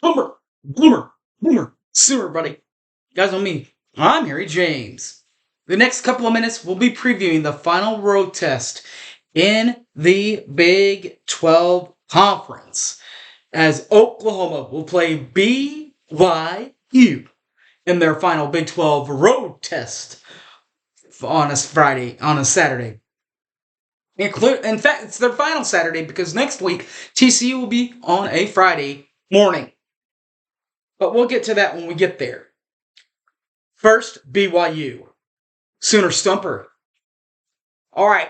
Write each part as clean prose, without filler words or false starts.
Boomer, Boomer, Boomer, Sooner, buddy. You guys know me. I'm Harry James. The next couple of minutes, we'll be previewing the final road test in the Big 12 Conference, as Oklahoma will play BYU in their final Big 12 road test on a Saturday. In fact, it's their final Saturday because next week TCU will be on a Friday morning. But we'll get to that when we get there. First, BYU. Sooner Stumper. All right.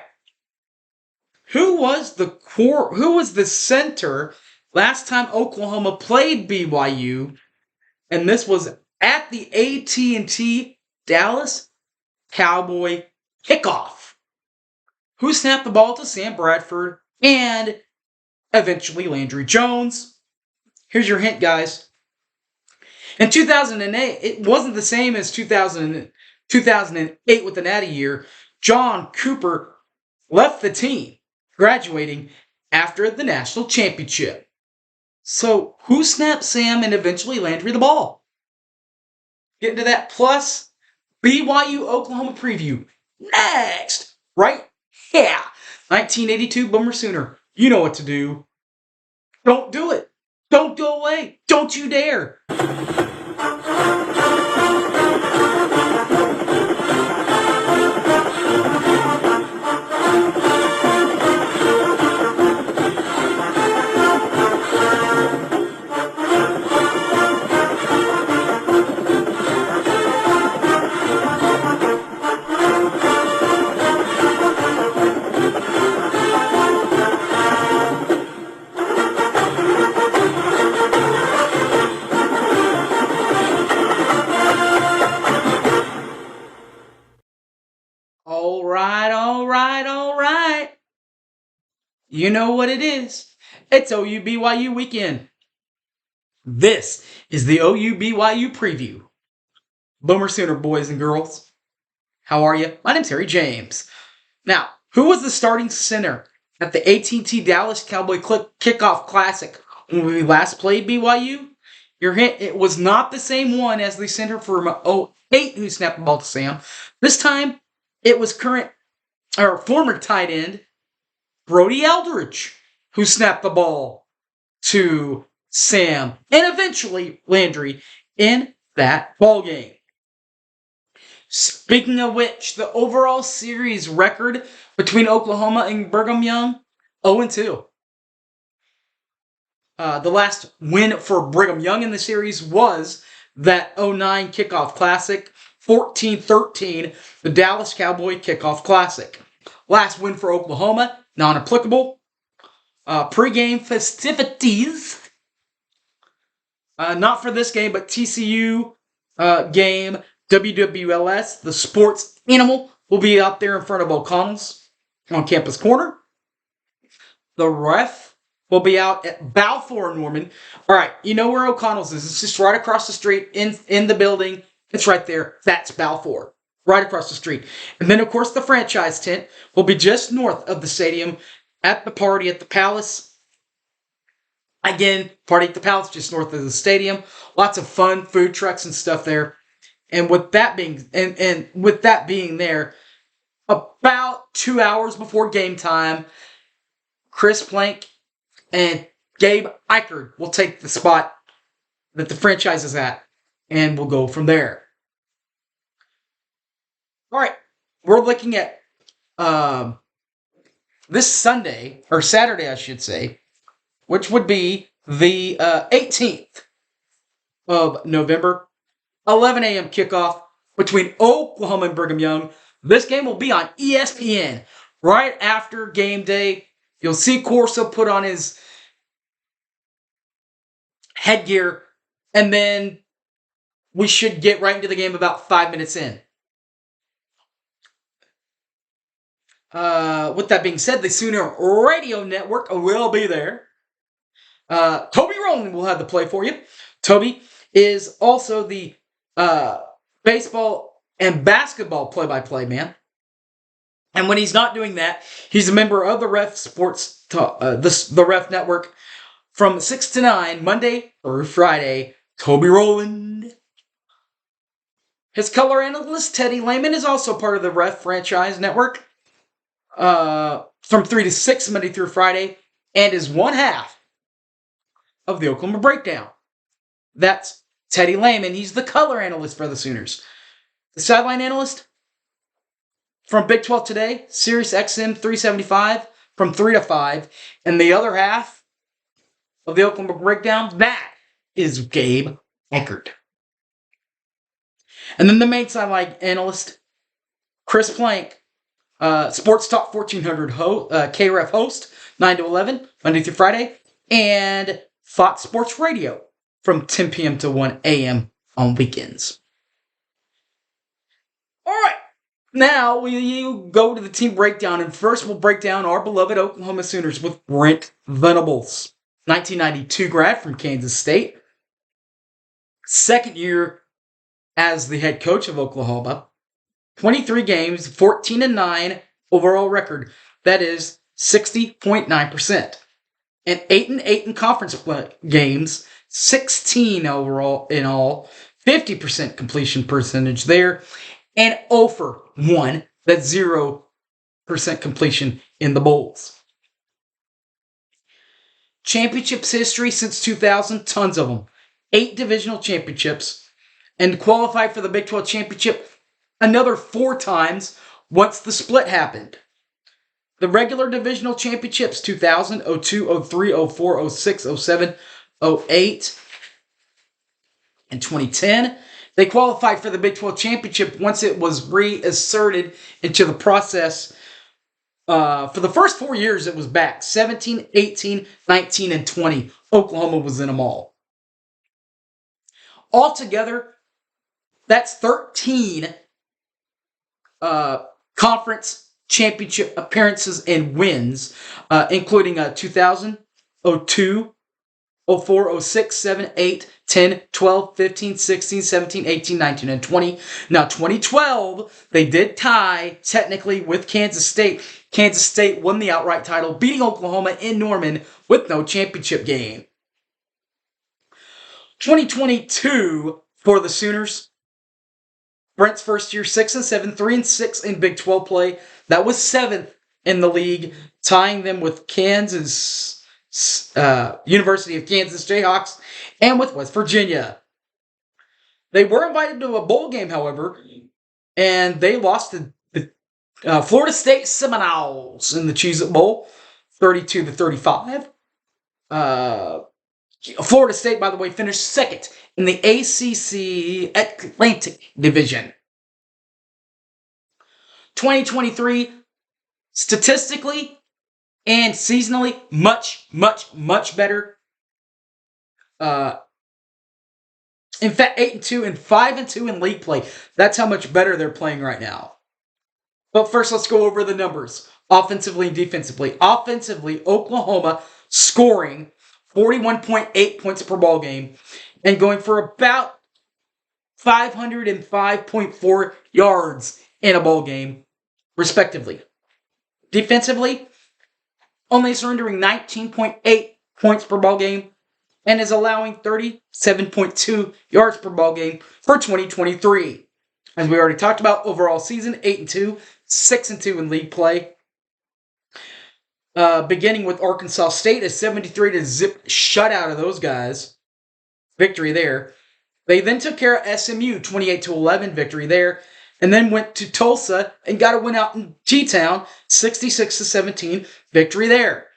Who was the center last time Oklahoma played BYU? And this was at the AT&T Dallas Cowboy kickoff. Who snapped the ball to Sam Bradford and eventually Landry Jones? Here's your hint, guys. In 2008, it wasn't the same as 2008 with the Natty year. John Cooper left the team, graduating after the national championship. So, who snapped Sam and eventually Landry the ball? Get into that plus BYU Oklahoma preview next, right? Yeah, 1982 Boomer Sooner. You know what to do. Don't do it. Don't go away. Don't you dare. All right. You know what it is. It's OU BYU weekend. This is the OU BYU preview. Boomer Sooner, boys and girls. How are you? My name's Harry James. Now, who was the starting center at the AT&T Dallas Cowboy Kickoff Classic when we last played BYU? Your hint, it was not the same one as the center from 08 who snapped the ball to Sam. This time, it was former tight end Brody Eldridge who snapped the ball to Sam and eventually Landry in that ball game. Speaking of which, the overall series record between Oklahoma and Brigham Young, 0-2. The last win for Brigham Young in the series was that 09 Kickoff Classic, 14-13, the Dallas Cowboy Kickoff Classic. Last win for Oklahoma, non-applicable. Pre-game festivities. Not for this game, but TCU game, WWLS, the sports animal, will be out there in front of O'Connell's on Campus Corner. The ref will be out at Balfour, Norman. All right, you know where O'Connell's is. It's just right across the street in the building. It's right there. That's Balfour. Right across the street. And then, of course, the franchise tent will be just north of the stadium at the Party at the Palace. Again, Party at the Palace, just north of the stadium. Lots of fun food trucks and stuff there. And with that being there, about 2 hours before game time, Chris Plank and Gabe Eichard will take the spot that the franchise is at, and we'll go from there. All right, we're looking at this Sunday, or Saturday, I should say, which would be the 18th of November, 11 a.m. kickoff between Oklahoma and Brigham Young. This game will be on ESPN right after game day. You'll see Corso put on his headgear, and then we should get right into the game about 5 minutes in. With that being said, the Sooner Radio Network will be there. Toby Rowland will have the play for you. Toby is also the baseball and basketball play-by-play man. And when he's not doing that, he's a member of the Ref Sports, the Ref Network from 6 to 9, Monday through Friday, Toby Rowland. His color analyst, Teddy Lehman, is also part of the Ref franchise network from 3 to 6, Monday through Friday, and is one half of the Oklahoma Breakdown. That's Teddy Lehman. He's the color analyst for the Sooners. The sideline analyst from Big 12 Today, Sirius XM 375 from 3 to 5. And the other half of the Oklahoma Breakdown, that is Gabe Eckert. And then the main sideline analyst, Chris Plank, Sports Talk 1400 KREF host, 9 to 11, Monday through Friday, and Fox Sports Radio from 10 p.m. to 1 a.m. on weekends. All right, now we go to the team breakdown, and first we'll break down our beloved Oklahoma Sooners with Brent Venables, 1992 grad from Kansas State, second year as the head coach of Oklahoma, 23 games, 14-9 overall record. That is 60.9%. And 8-8 in conference games, 16 overall in all, 50% completion percentage there, and 0 for 1, that's 0% completion in the bowls. Championships history since 2000, tons of them. 8 divisional championships, and qualified for the Big 12 championship another 4 times once the split happened. The regular divisional championships, 2000, 02, 03, 04, 06, 07, 08, and 2010. They qualified for the Big 12 championship once it was reasserted into the process. For the first 4 years, it was back. 17, 18, 19, and 20. Oklahoma was in them all. Altogether, that's 13 conference championship appearances and wins, including 2000, 02, 04, 06, 7, 8, 10, 12, 15, 16, 17, 18, 19, and 20. Now, 2012, they did tie, technically, with Kansas State. Kansas State won the outright title, beating Oklahoma in Norman with no championship game. 2022 for the Sooners. Brent's first year, 6-7, 3-6 in Big 12 play. That was 7th in the league, tying them with Kansas, University of Kansas Jayhawks, and with West Virginia. They were invited to a bowl game, however, and they lost to the Florida State Seminoles in the Cheez-It Bowl, 32-35. Florida State, by the way, finished second in the ACC Atlantic Division. 2023, statistically and seasonally, much, much, much better. In fact, 8-2 and 5-2 in league play. That's how much better they're playing right now. But first, let's go over the numbers, offensively and defensively. Offensively, Oklahoma scoring 41.8 points per ball game and going for about 505.4 yards in a ball game, respectively. Defensively, only surrendering 19.8 points per ball game and is allowing 37.2 yards per ball game for 2023. As we already talked about, overall season, 8-2, 6-2 in league play. Beginning with Arkansas State, a 73-0 shutout of those guys. Victory there. They then took care of SMU, 28-11 victory there. And then went to Tulsa and got a win out in T-Town, 66-17 victory there.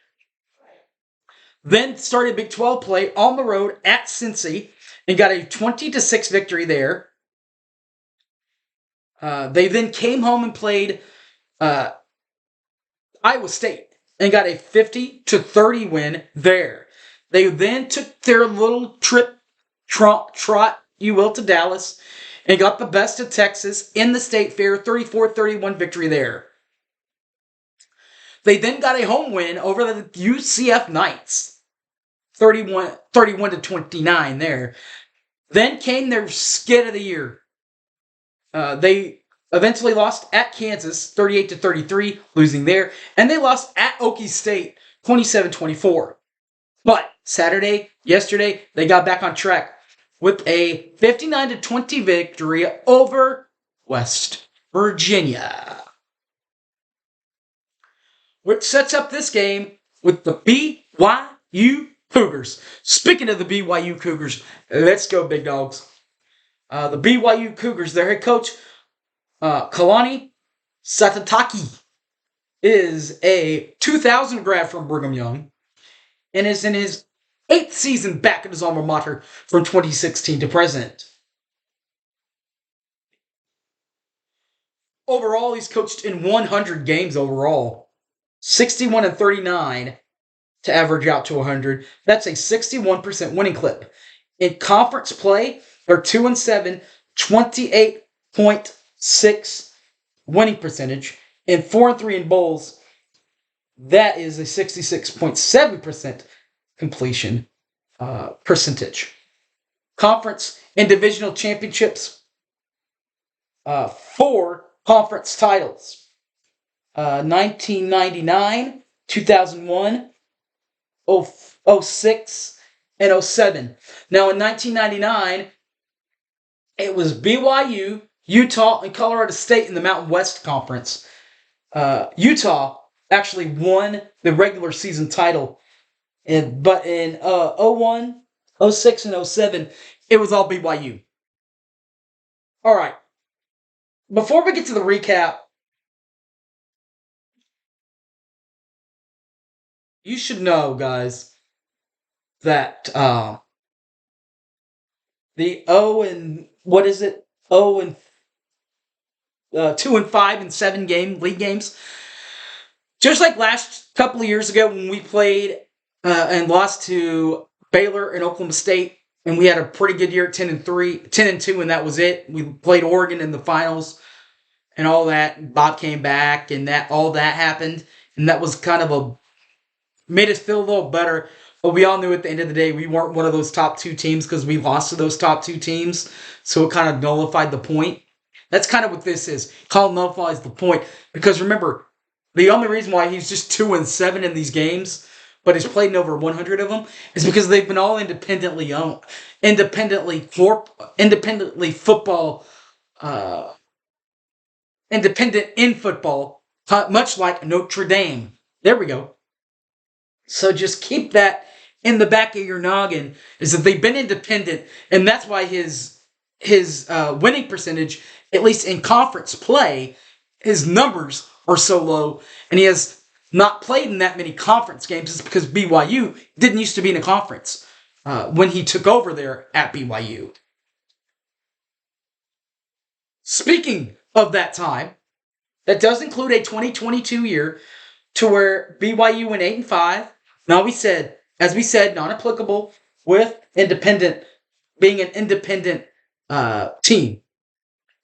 Then started Big 12 play on the road at Cincy and got a 20-6 victory there. They then came home and played Iowa State and got a 50-30 win there. They then took their little trot, you will, to Dallas and got the best of Texas in the State Fair, 34-31 victory there. They then got a home win over the UCF Knights, 31-29 there. Then came their skid of the year. They eventually lost at Kansas, 38-33, losing there. And they lost at Okie State, 27-24. But yesterday, they got back on track with a 59-20 victory over West Virginia, which sets up this game with the BYU Cougars. Speaking of the BYU Cougars, let's go, big dogs. The BYU Cougars, their head coach, Kalani Satataki, is a 2000 grad from Brigham Young and is in his 8th season back at his alma mater from 2016 to present. Overall, he's coached in 100 games overall. 61-39 to average out to 100. That's a 61% winning clip. In conference play, they're 2-7, 28.6 winning percentage. And 4-3 in bowls, that is a 66.7% completion percentage. Conference and divisional championships, 4 conference titles. 1999, 2001, 06, and 07. Now in 1999, it was BYU, Utah, and Colorado State in the Mountain West Conference. Utah actually won the regular season title, but in 01, 06, and 07, it was all BYU. All right. Before we get to the recap, you should know, guys, that the 2 and 5 and 7 league games, just like last couple of years ago when we played and lost to Baylor and Oklahoma State, and we had a pretty good year at 10-2, and that was it. We played Oregon in the finals and all that. Bob came back, and all that happened, and that was kind of made us feel a little better. But we all knew at the end of the day we weren't one of those top 2 teams because we lost to those top 2 teams, so it kind of nullified the point. That's kind of what this is. Call nullifies the point, because remember, the only reason why he's just 2-7 in these games, but he's played in over 100 of them, is because they've been all independently owned, independently football, independent in football, much like Notre Dame. There we go. So just keep that in the back of your noggin, is that they've been independent, and that's why his winning percentage, at least in conference play, his numbers are so low, and he has not played in that many conference games. It's because BYU didn't used to be in a conference when he took over there at BYU. Speaking of that time, that does include a 2022 year to where BYU went 8-5. Now as we said, non-applicable with being an independent team.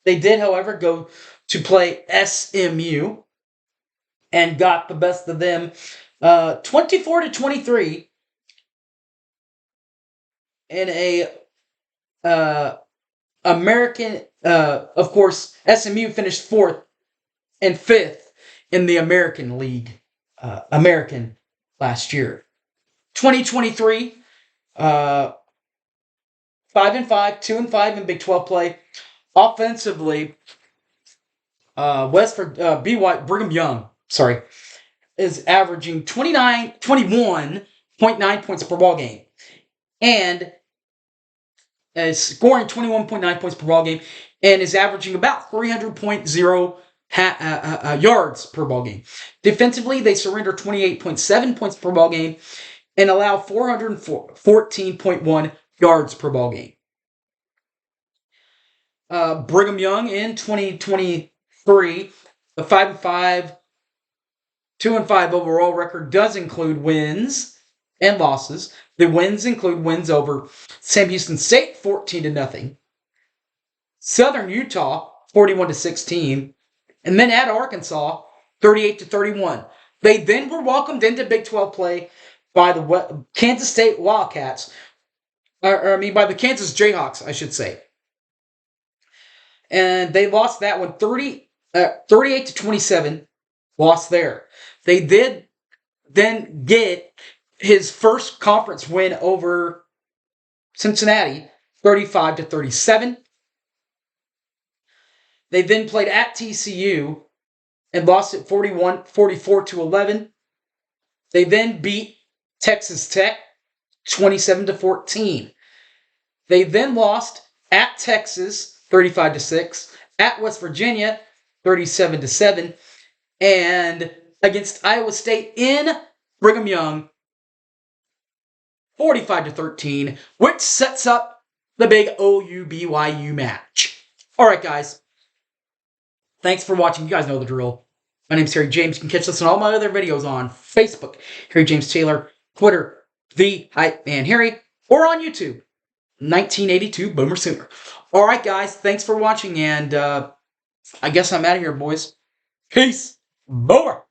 They did, however, go to play SMU and got the best of them 24-23 in a American, of course, SMU finished 4th and 5th in the American League, American last year. 2023, 5-5, 2-5 in Big 12 play. Offensively, Brigham Young, is averaging 21.9 points per ball game, and is scoring 21.9 points per ball game, and is averaging about 300.0 yards per ball game. Defensively, they surrender 28.7 points per ball game and allow 414.1 yards per ball game. Brigham Young in 2023, the 5-5, 2-5 overall record does include wins and losses. The wins include wins over Sam Houston State 14-0, Southern Utah 41-16, and then at Arkansas 38-31. They then were welcomed into Big 12 play by the Kansas State Wildcats, by the Kansas Jayhawks, I should say. And they lost that one 38-27, lost there. They did then get his first conference win over Cincinnati, 35-37. They then played at TCU and lost it 44-11. They then beat Texas Tech 27-14. They then lost at Texas 35-6, at West Virginia 37-7, and against Iowa State in Brigham Young 45-13, which sets up the big OU BYU match. All right, guys. Thanks for watching. You guys know the drill. My name's Harry James. You can catch this on all my other videos on Facebook, Harry James Taylor, Twitter, The Hype Man Harry, or on YouTube, 1982 Boomer Sooner. All right, guys. Thanks for watching, and I guess I'm out of here, boys. Peace. Boomer.